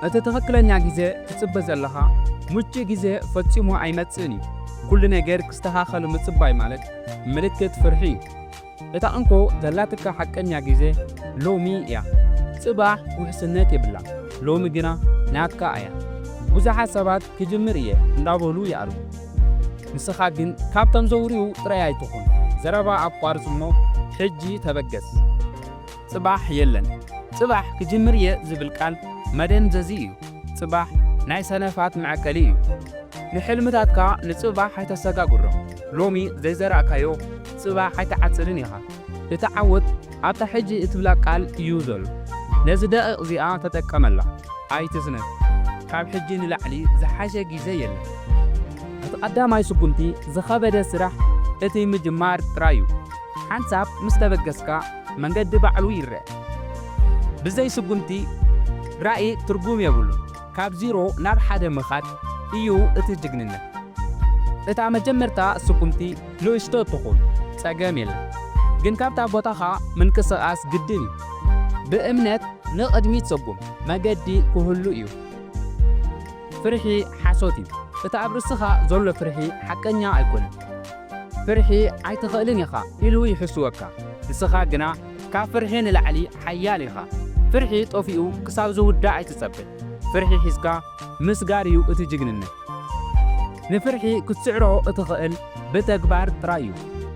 أتتخكلن يا جزء تسبز اللها مش جزء فتشمو عيمتسني كل نجار كستها متصباي مالك ملكة فرحي أنكو دلاتك حقن يا جزء لومي يا صباح وحسنات يبلا لومي جنا ناتكا آيا بزح سبات كجمرية ندابلو يارو نسخاجن كابتن زوريو ترياي تخون زربا أبقار سمو حجي تبجس صباح يلن صباح كجمرية زبالكال مدن ززيو صباح ناي سنفات معكليو نحلمتاتكا نصباح حيتا ساقاقرو لومي زي زرعكايو صباح حيتا عدسلنيها تتعود عطا حجي اتبلاكال يوزل نزداء زياء تتكمل اي تزنف كاب حجي نلعلي زحاشا جيزي يلا أتقدام سكونتي زخابة سرح اتي مجمار ترايو حانساب مستبقسكا من قد بعلو يرى بزي سكونتي رأي ترقوم يقولو كاب زيرو ناب حدا مخات إيو اتجقننا اتا مجمرتا سكونتي لو اشتو تقول ساقام يلا جن كابتا بوتاخا من كساقاس قدني بأمنات نقدمي تصقوم ما قدي كهلو إيو فرحي حاسوتي اتا أبرسخا زولو فرحي حقنيا أيكون فرحي عيتخالين يخا إلو يحسوكا نسخا قنا كافرحين العلي حياليخا فرحي طوفيو كساب زود داعي تسبب فرحي حسكا مسقاريو اتجقننا نفرحي كتسعرو اتخال بتكبار ترايو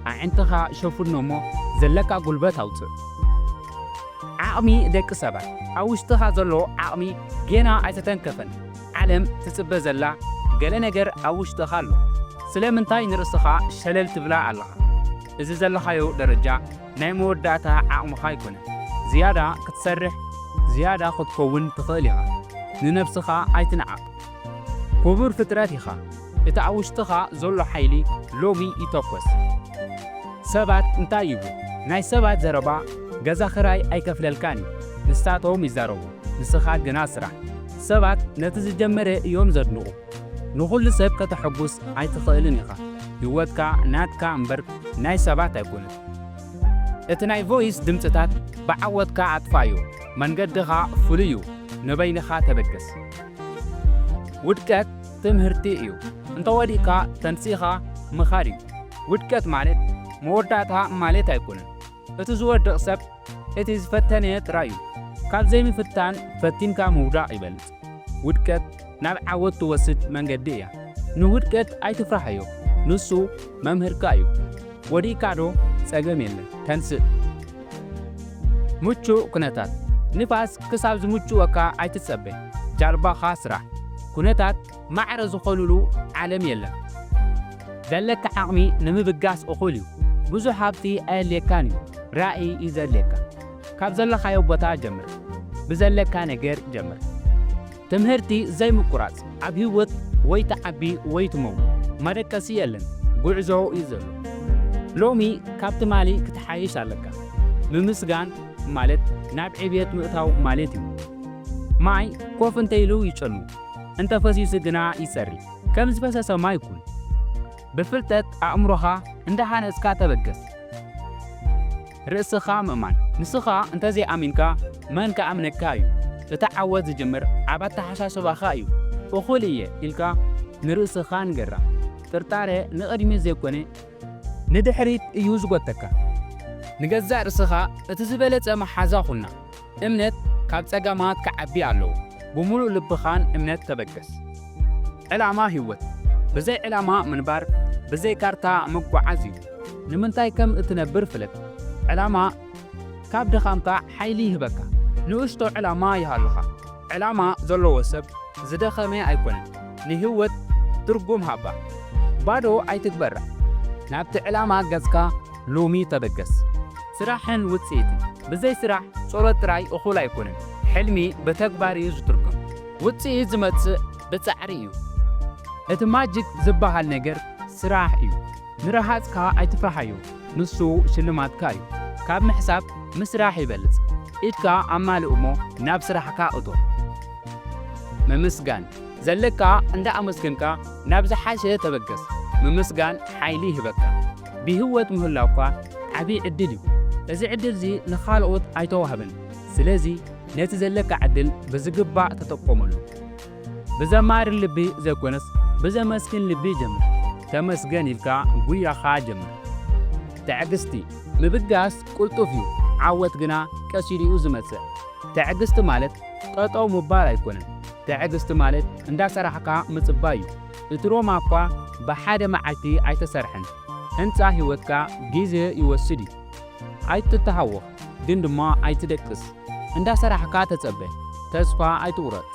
عنتخا شوفو النومو زلكا قلبات هوتو عقمي ديك سبا اوشتخا زلو عقمي جينا عيتتنكفن عالم تسبب زلا قال نجر اوشتخالو سلامنتاي نرسخا شلل تبلا علىها إذا زلخايو درجة نايمو داتا عقم خايكونا زيادة كتسرح زيادة خد كون تخاليها ننفسخا عيتنعب كبر فتراتيخا إتعوشتخا زولو حيلي لومي يتوقس سبات انتايبو ناي سبات زربا غزا خراي أي كفلالكاني نستاتو ميزاروبو نسخا جناسرح سبات نتز جمرة يوم زرنوغو نقول لسب كتحبس أي تخالينيخا يوتكا ناتكا امبر ناي سبات يكون اتناي فويس دمتتات بعودكا عطفايو من قدها فليو نبينخا تبكس ودكت تمهرتي ايو انت وديكا تنسيخا مخاري ودكت مالت مورداتها مالت يكون اتزور دقسب اتز فتنيت رايو كاب زي مفتان فتينكا مودا يبلت ودكت ناب عود توسد من قدية نودكت اي تفرحيو نسو ممهركايو وديكادو ساقميل تنسي مچو كنتات نفاس كساب زمچو وكا اي تتسبه جالبا خاسرة كنتات معرز خلولو عالم يلا ذلك عقمي نمبقاس أخوليو بزو حابتي آليكانيو رأي إذا ليكا كاب زل خايو بطا جمر بزلكا نجر جمر تمهرتي زي مقراص عبيوت ويتعبي ويتمو مركسي يلن قعزو يزلو لومي كابت مالي كتحايش عليك بمسجان مالت ناب عبيت مقتاو مالتي ماي كوف انتيلو يشلو انت فسيس جنا يسري كم زبسس ما يكون بفلتت أمرها عندها نسكا تبقس رأسخا مأمان نسخا انت زي أمينكا منك أمنك كايو تتعود جمر عبات حساس باخايو وخولية إلكا نرأسخا نقرا ترتاري نقرمي زيكوني ندحريت يوز قوتك نجزع رسخا تزبلت أما حزاخلنا امنت كاب تساقامات كعبي علو بمولو لبخان امنت تبقس علامة هيوت بزي علامة منبار بزي كارتا مقوى عزيو نمنتاي كم اتنبر فلت علامة كاب دخانتا حيلي هبكا نوشتو علامة يهالخا علامة زلو وسب زدخمي ايكون نهوت ترقوم هابا بادو اي تكبر نابت علامة قزكا لومي تبقس سراحن وتسيتي بزي سراح صورت راي أخولا يكونن حلمي بتكبار يجتركم وتسيت زمتس بتسعريو اتماجك زبها النجر سراح ايو نراحاتكا ايتفاحيو نسو شلمات كايو كاب محساب مسراح يبلت إيدكا عمال أمو ناب سراحكا أطو ممسقان زلكا عند أمسكنكا ناب زحاشة تبقس ممسقان حيلي هبكا بهوت مهلاوكا عبي عدليو لزي عدل زي نخالقوت أيتوهبن سلازي نت زلك عدل بزقبع تتقوملو بزمار اللبي زكونس بزمسكن اللبي جمر تمسكن يلكا قويا خا جمر تعقستي مبقاس قلتو فيو عوت جنا كسيريو زمتسه تعقست مالت طاطاو مبال አይኮነን تعقست مالت እንዳ ሰራሕካ ምጽባዩ እትሮማ እኳ በሓደ መዓልቲ ኣይተሰርሐን ህንጻ ህይወትካ ጊዜ ይወስድ ኣይትተሃወኽ ግን ድማ ኣይትደቅስ እንዳ ሰራሕካ ተጸበ ተስፋ ኣይትቁረጽ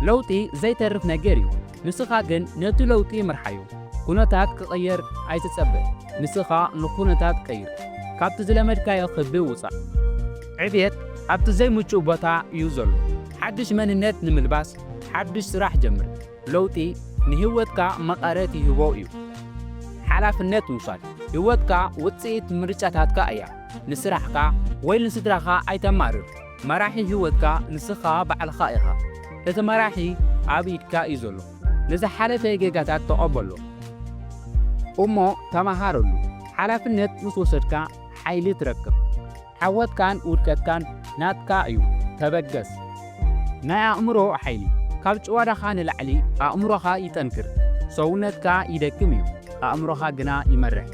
ለውጢ ዘይተርፍ ነገር እዩ ንስኻ ግን ነቲ ለውጢ ምርሓዩ ኩነታት ክቕየር ኣይትጸበ ንስኻ ንኩነታት ቀይር ካብቲ ዝለመድካዮ ክቢ ውፃእ ዕብየት ኣብቲ ዘይምቹእ ቦታ እዩ ዘሎ ሓድሽ መንነት ንምልባስ ሓድሽ ስራሕ ጀምር ለውጢ ንህይወትካ መቐረት ይህቦ እዩ ሓላፍነት ምውሳድ ህይወትካ ውፅኢት ምርጫታትካ እያ ንስራሕካ ወይ ንስድራኻ ኣይተማርር መራሒ ህይወትካ ንስኻ ባዕልኻ ኢኻ እቲ መራሒ ኣብ ኢድካ እዩ ዘሎ ንዝሓለፈ ጌጋታት ተቐበሎ እሞ ተማሃረሉ ሓላፍነት ምስ ወሰድካ ሓይሊ ትረክብ ዓወትካን ውድቀትካን ናትካ እዩ ተበገስ ናይ ኣእምሮ ሓይሊ ካብ ጭዋዳኻ ንላዕሊ ኣእምሮኻ ይጠንክር ሰውነትካ ይደክም እዩ ኣእምሮኻ ግና ይመርሕ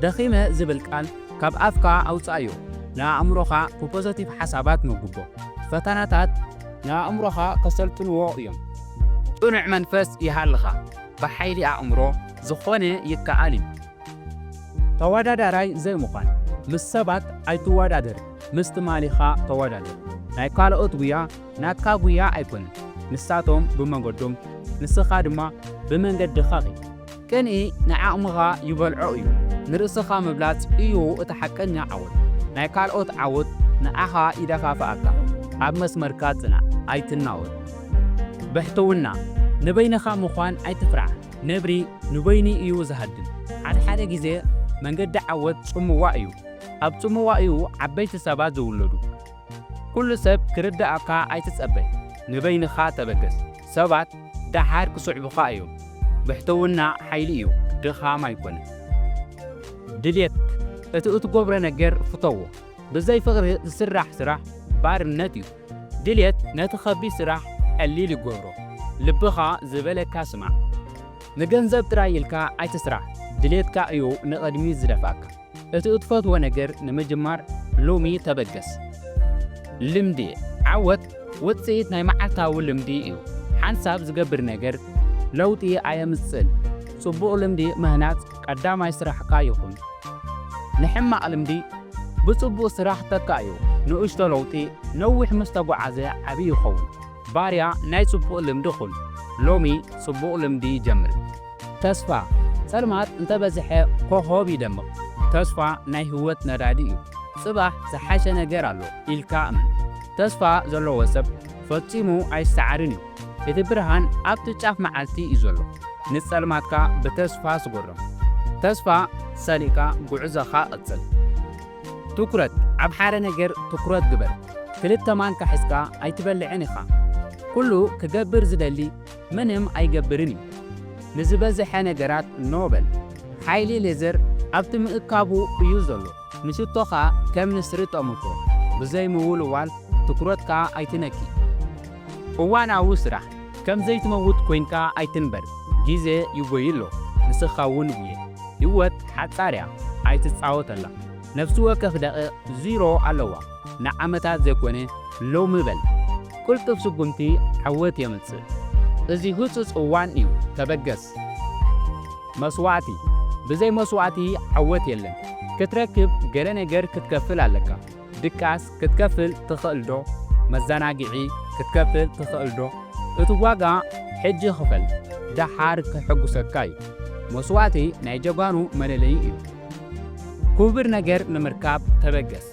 ደኺመ ዝብል ቃል ካብ ኣፍካ ኣውፃእዮ ንኣእምሮኻ ብፖዘቲቭ ሓሳባት መጉቦ ፈተናታት ንኣእምሮኻ ከሰልጥንዎ እዮም ጽኑዕ መንፈስ ይሃልኻ ብሓይሊ ኣእምሮ ዝኾነ ይከኣል እዩ ተወዳዳራይ ዘይምዃን ምስ ሰባት ኣይትወዳደር ምስ ትማሊኻ ተወዳደር ናይ ካልኦት ጉያ ናትካ ጉያ ኣይኮነን ንሳቶም ብመንገዶም ንስኻ ድማ ብመንገድኻ ቅንኢ ንዓቕምኻ ይበልዖ እዩ ንርእስኻ ምብላፅ እዩ እቲ ሓቀኛ ዓወት ናይ ካልኦት ዓወት ንኣኻ ይደፋፍኣካ ኣብ መስመርካ ጽናዕ ኣይትናወጥ ብሕትውና ንበይንኻ ምዃን ኣይትፍራሕ ነብሪ ንበይኒ እዩ ዝሃድን ሓደ ግዜ መንገዲ ዓወት ጽምዋ እዩ ኣብ ጽምዋ እዩ ዓበይቲ ሰባት ዝውለዱ ኩሉ ሰብ ክርዳእካ ኣይትጸበይ ንበይንኻ ተበገስ ሰባት ዳሓር ክስዕቡኻ እዮም ብሕትውና ሓይሊ እዩ ድኻም ኣይኮነን ድልየት እቲ እትገብሮ ነገር ፍተዎ ብዘይ ፍቕሪ ዝስራሕ ስራሕ ባርነት እዩ ድልየት ነቲ ኸቢድ ስራሕ ቀሊል ይገብሮ ልብኻ ዝበለካ ስማዕ ንገንዘብ ጥራይ ኢልካ ኣይትስራሕ ድልየትካ እዩ ንቕድሚት ዝደፍኣካ እቲ እትፈትዎ ነገር ንምጅማር ሎሚ ተበገስ ልምዲ ዓወት ውፅኢት ናይ መዓልታዊ ልምዲ እዩ ሓንሳብ ዝገብር ነገር ለውጢ ኣየምፅል ጽቡቕ ልምዲ ምህናፅ ቀዳማይ ስራሕካ ይኹን ንሕማቕ ልምዲ ብጽቡቕ ስራሕ ተካእዩ ንእሽቶ ለውጢ ነዊሕ ምስ ተጓዓዘ ዓብዪ ይኸውን ባርያ ናይ ጽቡቕ ልምዲ ኹን ሎሚ ጽቡቕ ልምዲ ይጀምር ተስፋ ጸልማት እንተበዝሐ ኮኸብ ይደምቕ ተስፋ ናይ ህይወት ነዳዲ እዩ ጽባሕ ዝሓሸ ነገር ኣሎ ኢልካ እምን ተስፋ ዘለዎ ሰብ ፈጺሙ ኣይሰዓርን እዩ እቲ ብርሃን ኣብቲ ጫፍ መዓልቲ እዩ ዘሎ ንጸልማትካ ብተስፋ ስጎሮም ተስፋ ሰሊካ ጉዕዞኻ ቐጽል ትኩረት ኣብ ሓደ ነገር ትኩረት ግበር ክልተ ማንካ ሒዝካ ኣይትበልዕን ኢኻ ኩሉ ክገብር ዝደሊ ምንም ኣይገብርን እዩ ንዝበዝሐ ነገራት ኖበል ሓይሊ ሌዘር ኣብቲ ምእካቡ እዩ ዘሎ ንሽቶኻ ከም ንስሪ ጠሙቶ ብዘይ ምውልዋል ትኩረትካ ኣይትነኪ እዋናዊ ስራሕ ከም ዘይትመውት ኮይንካ ኣይትንበር ጊዜ ይጎይሎ ንስኻ እውን ጉየ ህይወት ሓጻርያ ኣይትጻወተላ ነፍሲ ወከፍ ደቂቕ ዚሮ ኣለዋ ንዓመታት ዘይኮነ ሎሚ በል ቁልጥፍ ስጉምቲ ዓወት የምጽእ እዚ ህጹጽ እዋን እዩ ተበገስ መስዋዕቲ ብዘይ መስዋዕቲ ዓወት የለን ክትረክብ ገለ ነገር ክትከፍል ኣለካ ድቃስ ክትከፍል ትኽእል ዶ መዘናግዒ ክትከፍል ትኽእል ዶ እቲ ዋጋ ሕጂ ክፈል ዳሓር ክሕጉሰካ እዩ መስዋዕቲ ናይ ጀጓኑ መለለይ እዩ ክቡር ነገር ንምርካብ ተበገስ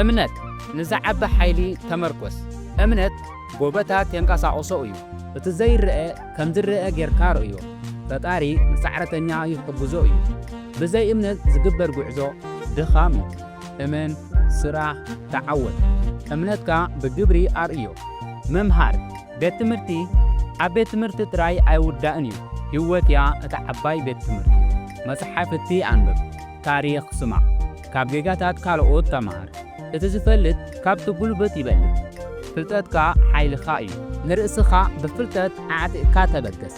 እምነት ንዝዓቢ ሓይሊ ተመርኮስ እምነት ጎበታት የንቀሳቕሶ እዩ እቲ ዘይርአ ከም ዝርአ ጌርካ ርእዮ ፈጣሪ ንጻዕረተኛ ይሕግዞ እዩ ብዘይ እምነት ዝግበር ጉዕዞ ድኻም እዩ እመን ስራሕ ተዓወት እምነትካ ብግብሪ ኣርእዮ መምሃር ቤት ትምህርቲ ኣብ ቤት ትምህርቲ ጥራይ ኣይውዳእን እዩ ህይወት እያ እታ ዓባይ ቤት ትምህርቲ መጽሓፍቲ ኣንብብ ታሪኽ ስማዕ ካብ ጌጋታት ካልኦት ተምሃር እትዝፈልጥ ካብቲ ጉልበት ይበልጥ ፍልጠትካ ሓይልኻ እዩ ንርእስኻ ብፍልጠት ኣዕጢቕካ ተበገስ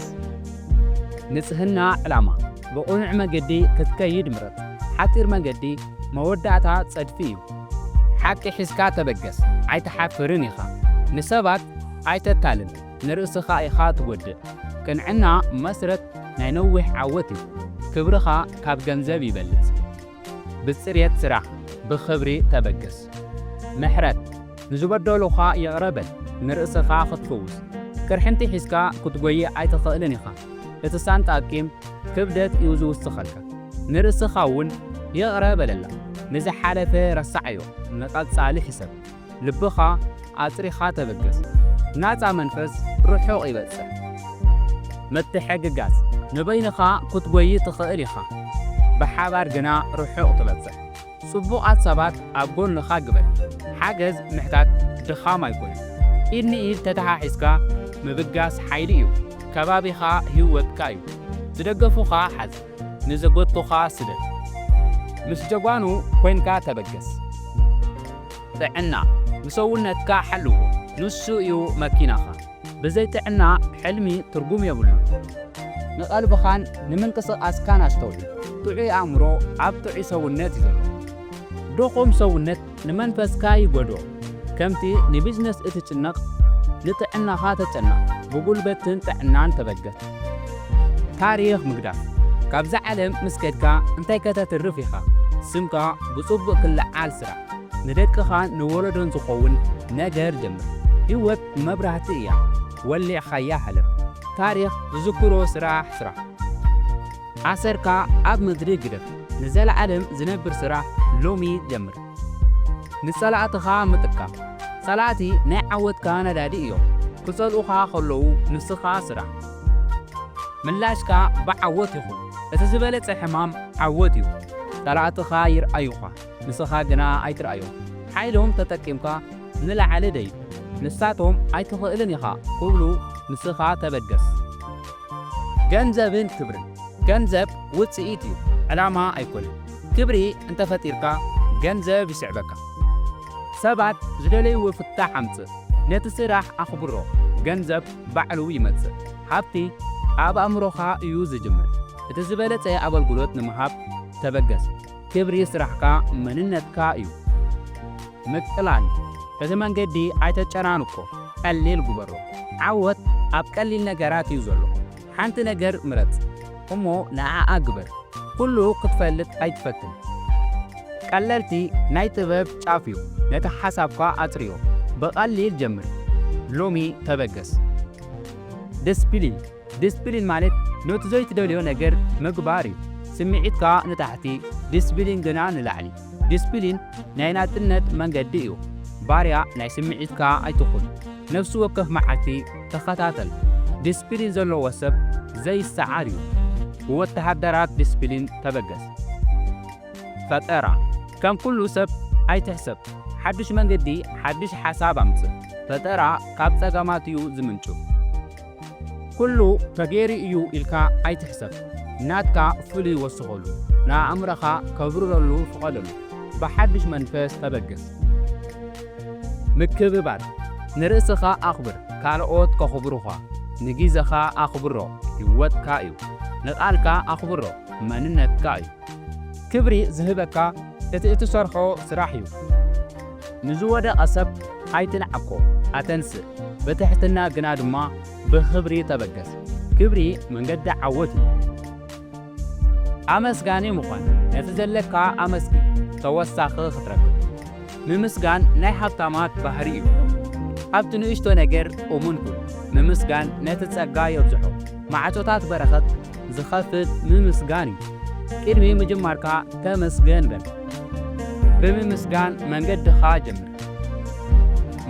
ንጽህና ዕላማ ብቕኑዕ መገዲ ክትከይድ ምረጥ ሓጢር መገዲ መወዳእታ ጸድፊ እዩ ሓቂ ሒዝካ ተበገስ ኣይተሓፍርን ኢኻ ንሰባት ኣይተታልን ንርእስኻ ኢኻ ትጐድእ ቅንዕና መስረት ናይ ነዊሕ ዓወት እዩ ክብርኻ ካብ ገንዘብ ይበልጽ ብጽሬት ስራሕ ብኽብሪ ተበገስ ምሕረት ንዝበደሉኻ ይቕረበል ንርእስኻ ክትፍውስ ቅርሕንቲ ሒዝካ ክትጐይእ ኣይትኽእልን ኢኻ እቲ ሳንጣቂም ክብደት እዩ ዝውስኸልካ ንርእስኻ እውን ይቕረበለላ ንዝሓለፈ ረሳዕዮ ንቐጻሊ ሕሰብ ልብኻ ኣጽሪኻ ተበገስ ናፃ መንፈስ ርሑቕ ይበጽሕ ምትሕግጋዝ ንበይንኻ ክትጐይእ ትኽእል ኢኻ ብሓባር ግና ርሑቕ ትበጽሕ ጽቡቓት ሰባት ኣብ ጎንኻ ግበር ሓገዝ ምሕታት ድኻም ኣይኮነን ኢድ ንኢድ ተተሓሒዝካ ምብጋስ ሓይሊ እዩ ከባቢኻ ህይወትካ እዩ ዝደገፉኻ ሓዝ ንዘጐቱኻ ስደድ ምስ ጀጓኑ ኮይንካ ተበገስ ጥዕና ንሰውነትካ ሓልዎ ንሱ እዩ መኪናኻ ብዘይ ጥዕና ሕልሚ ትርጉም የብሉ ንቐልብኻን ንምንቅስቓስካን ኣስተውዕል ጥዑይ ኣእምሮ ኣብ ጥዑይ ሰውነት እዩ ዘሎ ድኹም ሰውነት ንመንፈስካ ይጐድኦ ከምቲ ንቢዝነስ እትጭነቕ ንጥዕናኻ ተጨነቕ ብጉልበትን ጥዕናን ተበገስ ታሪኽ ምግዳፍ ካብዚ ዓለም ምስ ከድካ እንታይ ከተትርፍ ኢኻ ስምካ ብጽቡቕ ክለዓል ስራሕ ንደቅኻን ንወለዶን ዝኸውን ነገር ጀምር ህይወት መብራህቲ እያ ወሊዕኻያ ሓለፍ ታሪኽ ዝዝክሮ ስራሕ ኣሰርካ ኣብ ምድሪ ግደፍ ንዘለዓለም ዝነብር ስራሕ ሎሚ ጀምር ንጸላእትኻ ምጥቃም ጸላእቲ ናይ ዓወትካ ነዳዲ እዮም ክጸልኡኻ ኸለዉ ንስኻ ስራሕ ምላሽካ ብዓወት ይኹን እቲ ዝበለጸ ሕማም ዓወት እዩ ጸላእትኻ ይርአዩኻ ንስኻ ግና ኣይትርአዮም ሓይሎም ተጠቂምካ ንላዕሊ ደይ ንሳቶም ኣይትኽእልን ኢኻ ክብሉ ንስኻ ተበገስ ገንዘብን ክብርን ገንዘብ ውፅኢት እዩ ዕላማ ኣይኮነን ክብሪ እንተፈጢርካ ገንዘብ ይስዕበካ ሰባት ዝደለይዎ ፍታሕ ኣምጽእ ነቲ ስራሕ ኣኽብሮ ገንዘብ ባዕሉ ይመጽእ ሃብቲ ኣብ ኣእምሮኻ እዩ ዝጅምር እቲ ዝበለጸ ኣገልግሎት ንምሃብ ተበገስ ክብሪ ስራሕካ መንነትካ እዩ ምቅላል እዚ መንገዲ ኣይተጨናንቆ ቀሊል ግበሮ ዓወት ኣብ ቀሊል ነገራት እዩ ዘሎ ሓንቲ ነገር ምረጽ እሞ ንዓኣ ግበር ኩሉ ክትፈልጥ ኣይትፈትን ቀለልቲ ናይ ጥበብ ጫፍ እዩ ነቲ ሓሳብካ ኣጽርዮ ብቐሊል ጀምር ሎሚ ተበገስ ዲስፕሊን ማለት ነቲ ዘይትደልዮ ነገር ምግባር እዩ ስምዒትካ ንታሕቲ ዲስፕሊን ግና ንላዕሊ ዲስፕሊን ናይ ናጽነት መንገዲ እዩ ባርያ ናይ ስምዒትካ ኣይትኹን ነፍሲ ወከፍ መዓልቲ ተኸታተል ዲስፕሊን ዘለዎ ሰብ ዘይሰዓር እዩ ወተሃደራት ዲስፕሊን ተበገስ ፈጠራ ከም ኩሉ ሰብ ኣይትሕሰብ ሓድሽ መንገዲ ሓድሽ ሓሳብ ኣምጽእ ፈጠራ ካብ ጸገማት እዩ ዝምንጩ ኩሉ ተገይሩ እዩ ኢልካ ኣይትሕሰብ ናትካ ፍሉይ ወስኸሉ ንኣእምሮኻ ከብርረሉ ፍቐደሉ ብሓድሽ መንፈስ ተበገስ ምክብባር ንርእስኻ ኣኽብር ካልኦት ከኽብሩኻ ንጊዜኻ ኣኽብሮ ህይወትካ እዩ ንቓልካ ኣኽብሮ መንነትካ እዩ ክብሪ ዝህበካ እቲ እትሰርሖ ስራሕ እዩ ንዝወደቐ ሰብ ኣይትንዓኮ ኣተንስእ ብትሕትና ግና ድማ ብኽብሪ ተበገስ ክብሪ መንገዲ ዓወት እዩ ኣመስጋኒ ምዃን ነቲ ዘለካ ኣመስግን ተወሳኺ ክትረክብ ምምስጋን ናይ ሃብታማት ባህሪ እዩ ኣብቲ ንእሽቶ ነገር እሙን ኩን ምምስጋን ነቲ ጸጋ የብዝሖ ማዕጾታት በረኸት ዝኸፍት ምምስጋን እዩ ቅድሚ ምጅማርካ ተመስገን በል ብምምስጋን መንገድኻ ጀምር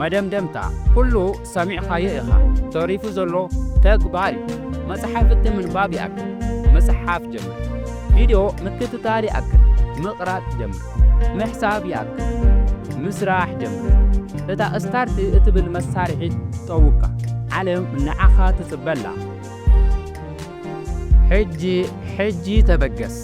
መደምደምታ ኩሉ ሰሚዕኻዮ ኢኻ ተሪፉ ዘሎ ተግባር እዩ መጽሓፍቲ ምንባብ ይኣክል መጽሓፍ ጀምር ቪድዮ ምክትታል ይኣክል ምቕራጽ ጀምር ምሕሳብ ይኣክል ምስራሕ ጀምር እታ ስታርት እትብል መሳርሒት ጠውቃ ዓለም ንዓኻ ትጽበላ ሕጂ ተበገስ